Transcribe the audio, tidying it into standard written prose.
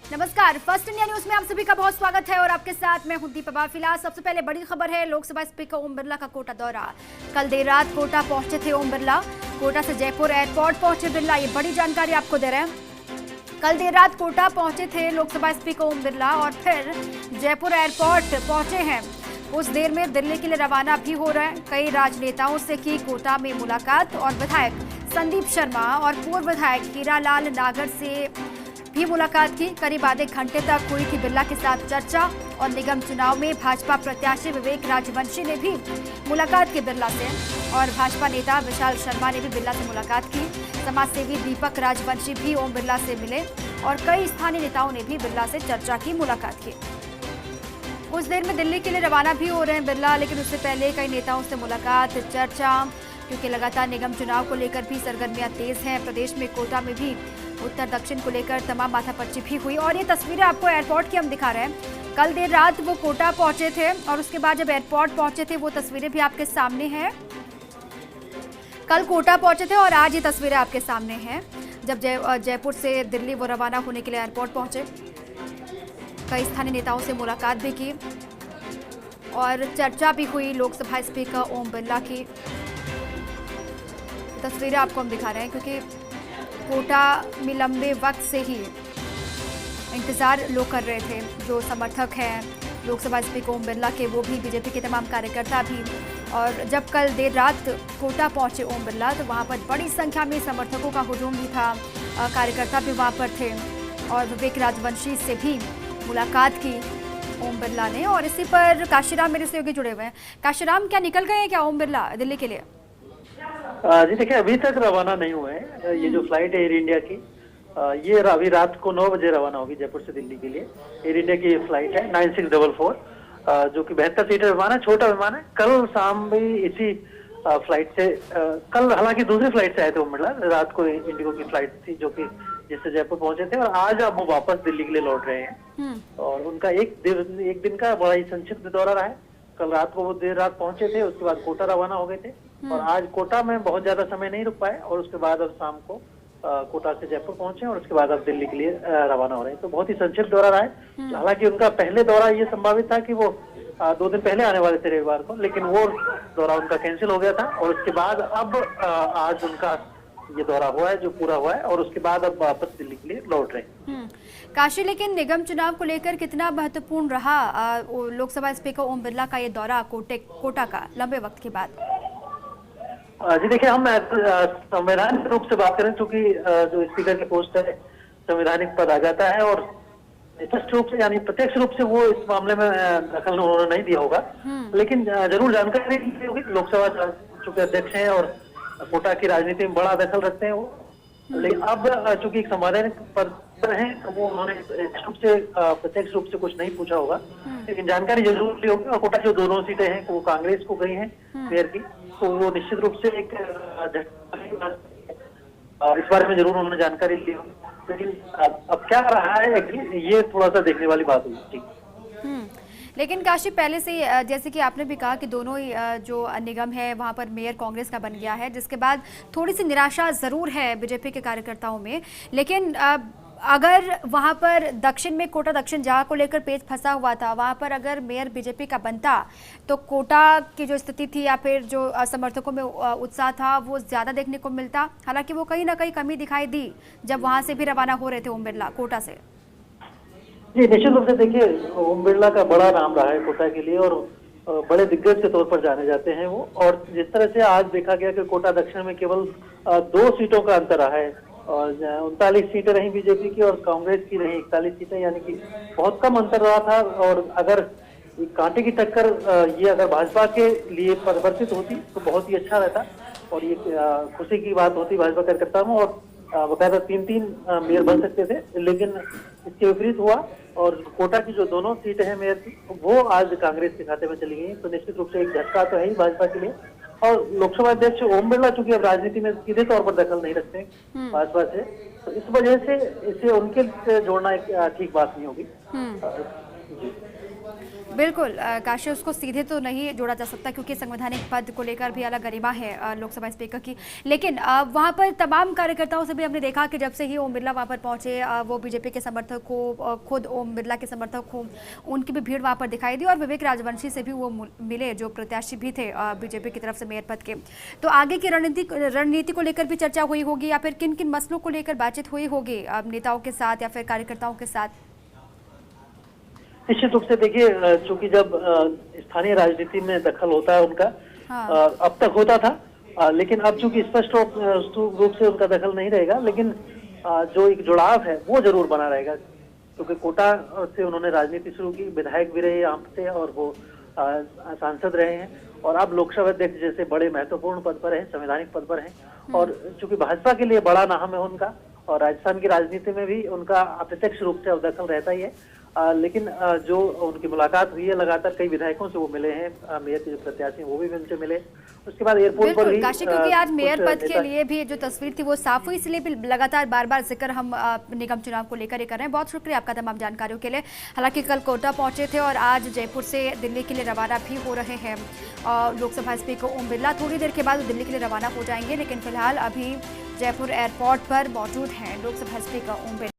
नमस्कार, first India news में आप सभी का बहुत स्वागत है और आपके साथ मैं हूं दीपा। फिलहाल सबसे पहले बड़ी खबर है लोकसभा स्पीकर ओम बिरला का कोटा दौरा। कल देर रात कोटा पहुंचे थे ओम बिरला। कोटा से जयपुर एयरपोर्ट पहुंचे बिरला, ये बड़ी जानकारी आपको दे रहे हैं। कल देर रात कोटा पहुंचे थे लोकसभा स्पीकर ओम बिरला और फिर जयपुर एयरपोर्ट पहुंचे हैं। उस देर में दिल्ली के लिए रवाना भी हो रहे हैं। कई राजनेताओं से की कोटा में मुलाकात और विधायक संदीप शर्मा और पूर्व विधायक हीरालाल नागर से भी मुलाकात की। करीब आधे घंटे तक हुई थी बिरला के साथ चर्चा और निगम चुनाव में भाजपा प्रत्याशी विवेक राजवंशी ने भी मुलाकात की बिरला से और भाजपा नेता विशाल शर्मा ने भी बिरला से मुलाकात की। समाजसेवी दीपक राजवंशी भी ओम बिरला से मिले और कई स्थानीय नेताओं ने भी बिरला से चर्चा की, मुलाकात की। कुछ देर में दिल्ली के लिए रवाना भी हो रहे हैं बिरला, लेकिन उससे पहले कई नेताओं से मुलाकात, चर्चा, क्योंकि लगातार निगम चुनाव को लेकर भी सरगर्मियां तेज हैं। प्रदेश में कोटा में भी उत्तर दक्षिण को लेकर तमाम माथापच्ची भी हुई और ये तस्वीरें आपको एयरपोर्ट की हम दिखा रहे हैं। कल देर रात वो कोटा पहुंचे थे और उसके बाद जब एयरपोर्ट पहुंचे थे वो तस्वीरें भी आपके सामने हैं। कल कोटा पहुंचे थे और आज ये तस्वीरें आपके सामने हैं जब जयपुर से दिल्ली वो रवाना होने के लिए एयरपोर्ट पहुंचे। कई स्थानीय नेताओं से मुलाकात भी की और चर्चा भी हुई लोकसभा स्पीकर ओम बिरला की। तस्वीरें आपको हम दिखा रहे हैं क्योंकि कोटा में लंबे वक्त से ही इंतजार लोग कर रहे थे। जो समर्थक हैं लोकसभा स्पीकर ओम बिरला के, वो भी बीजेपी के तमाम कार्यकर्ता भी। और जब कल देर रात कोटा पहुंचे ओम बिरला तो वहां पर बड़ी संख्या में समर्थकों का हुजूम भी था, कार्यकर्ता भी वहां पर थे और विवेक राजवंशी से भी मुलाकात की ओम बिरला ने। और इसी पर काशीराम मेरे सहयोगी जुड़े हुए हैं। काशीराम, क्या निकल गए हैं क्या ओम बिरला दिल्ली के लिए? जी देखिए, अभी तक रवाना नहीं हुए हैं। ये जो फ्लाइट है एयर इंडिया की, ये अभी रात को 9 बजे रवाना होगी जयपुर से दिल्ली के लिए। एयर इंडिया की फ्लाइट है 9644, जो कि 72 सीटर विमान है, छोटा विमान है। कल शाम भी इसी फ्लाइट से, कल हालांकि दूसरी फ्लाइट से आए थे ओम बिरला, रात को इंडिगो की फ्लाइट थी जो कि जिससे जयपुर पहुंचे थे और आज अब वो वापस दिल्ली के लिए लौट रहे हैं। और उनका एक दिन का बड़ा ही संक्षिप्त दौरा रहा है। कल रात को वो देर रात पहुंचे थे, उसके बाद कोटा रवाना हो गए थे और आज कोटा में बहुत ज्यादा समय नहीं रुक पाए और उसके बाद अब शाम को कोटा से जयपुर पहुंचे और उसके बाद अब दिल्ली के लिए रवाना हो रहे हैं। तो बहुत ही संक्षिप्त दौरा रहा है। हालांकि उनका पहले दौरा ये संभावित था कि वो 2 दिन पहले आने वाले थे रविवार को, लेकिन वो दौरा उनका कैंसिल हो गया था और उसके बाद अब आज उनका ये दौरा हुआ है जो पूरा हुआ है और उसके बाद अब वापस दिल्ली के लिए लौट रहे हैं। काशी, लेकिन निगम चुनाव को लेकर कितना महत्वपूर्ण रहा लोकसभा स्पीकर ओम बिरला का ये दौरा कोटा का लंबे वक्त के बाद? जी देखिए, हम संवैधानिक रूप से बात करें क्योंकि जो स्पीकर की पोस्ट है संवैधानिक पद आ जाता है और स्पष्ट रूप से यानी प्रत्यक्ष रूप से वो इस मामले में दखल उन्होंने नहीं दिया होगा, लेकिन जरूर जानकारी दी होगी। लोकसभा चूंकि अध्यक्ष हैं और कोटा की राजनीति में बड़ा दखल रखते हैं वो, लेकिन अब चूंकि एक संवैधानिक पद पर हैं तो वो उन्होंने प्रत्यक्ष रूप से कुछ नहीं पूछा होगा, लेकिन जानकारी जरूर ली होगी। और कोटा जो दोनों सीटें हैं वो कांग्रेस को गई हैं मेयर की, तो वो निश्चित रूप से एक इस बारे में जरूर उन्होंने जानकारी ली होगी, लेकिन अब क्या रहा है ये थोड़ा सा देखने वाली बात होगी। लेकिन काशी, पहले से जैसे कि आपने भी कहा कि दोनों ही जो निगम है वहां पर मेयर कांग्रेस का बन गया है, जिसके बाद थोड़ी सी निराशा जरूर है बीजेपी के कार्यकर्ताओं में। लेकिन अगर वहां पर दक्षिण में कोटा दक्षिण जहाँ को लेकर पेच फंसा हुआ था, वहां पर अगर मेयर बीजेपी का बनता तो कोटा की जो स्थिति थी या फिर जो समर्थकों में उत्साह था वो ज्यादा देखने को मिलता। हालांकि वो कहीं ना कहीं कमी दिखाई दी जब वहां से भी रवाना हो रहे थे ओम बिरला कोटा से। जी निश्चित रूप से देखिए, ओम बिरला का बड़ा नाम रहा है कोटा के लिए और बड़े दिग्गज के तौर पर जाने जाते हैं वो। और जिस तरह से आज देखा गया कि कोटा दक्षिण में केवल 2 सीटों का अंतर रहा है और 39 सीटें रही बीजेपी की और कांग्रेस की रही 41 सीटें, यानी कि बहुत कम अंतर रहा था। और अगर कांटे की टक्कर ये अगर भाजपा के लिए परिवर्तित होती तो बहुत ही अच्छा रहता और ये खुशी की बात होती भाजपा कार्यकर्ताओं में और बकायदा 3-3 मेयर बन सकते थे, लेकिन इसके विपरीत हुआ और कोटा की जो दोनों सीटें हैं मेयर की वो आज कांग्रेस के खाते में चली गई। तो निश्चित रूप से एक झटका तो है ही भाजपा के लिए। और लोकसभा अध्यक्ष ओम बिरला चूंकि अब राजनीति में सीधे तौर पर दखल नहीं रखते भाजपा से, तो इस वजह से इसे उनके जोड़ना एक ठीक बात नहीं होगी। बिल्कुल काशी, उसको सीधे तो नहीं जोड़ा जा सकता क्योंकि संवैधानिक पद को लेकर भी अलग गरिमा है लोकसभा स्पीकर की। लेकिन वहां पर तमाम कार्यकर्ताओं से भी हमने देखा कि जब से ही ओम बिरला वहां पर पहुंचे, वो बीजेपी के समर्थक हो, खुद ओम बिरला के समर्थक हो, उनकी भी भीड़ वहां पर दिखाई दी और विवेक राजवंशी से भी वो मिले, जो प्रत्याशी भी थे बीजेपी की तरफ से मेयर पद के। तो आगे की रणनीति को लेकर भी चर्चा हुई होगी या फिर किन किन मसलों को लेकर बातचीत हुई होगी नेताओं के साथ या फिर कार्यकर्ताओं के साथ? निश्चित रूप से देखिए, चूंकि जब स्थानीय राजनीति में दखल होता है उनका, हाँ। अब तक होता था, लेकिन अब चूंकि स्पष्ट रूप से उनका दखल नहीं रहेगा, लेकिन जो एक जुड़ाव है वो जरूर बना रहेगा, क्योंकि कोटा से उन्होंने राजनीति शुरू की, विधायक भी रहे यहाँ से और वो सांसद रहे हैं और अब लोकसभा अध्यक्ष जैसे बड़े महत्वपूर्ण पद पर हैं, संवैधानिक पद पर हैं। और चूंकि भाजपा के लिए बड़ा नाम है उनका और राजस्थान की राजनीति में भी उनका अप्रत्यक्ष रूप से दखल रहता ही है, लेकिन जो उनकी मुलाकात हुई है, लगातार कई विधायकों से वो मिले हैं, मेयर के जो प्रत्याशी हैं वो भी उनसे मिले। उसके बाद एयरपोर्ट पर भी काशी, क्योंकि आज मेयर पद के लिए भी जो तस्वीर थी वो साफ हुई, इसलिए भी लगातार बार बार जिक्र हम निगम चुनाव को लेकर ही कर रहे हैं। बहुत शुक्रिया आपका तमाम जानकारियों के लिए। हालांकि कल कोटा पहुंचे थे और आज जयपुर से दिल्ली के लिए रवाना भी हो रहे हैं लोकसभा स्पीकर ओम बिरला। थोड़ी देर के बाद वो दिल्ली के लिए रवाना हो जाएंगे, लेकिन फिलहाल अभी जयपुर एयरपोर्ट पर मौजूद हैं लोकसभा स्पीकर ओम बिरला।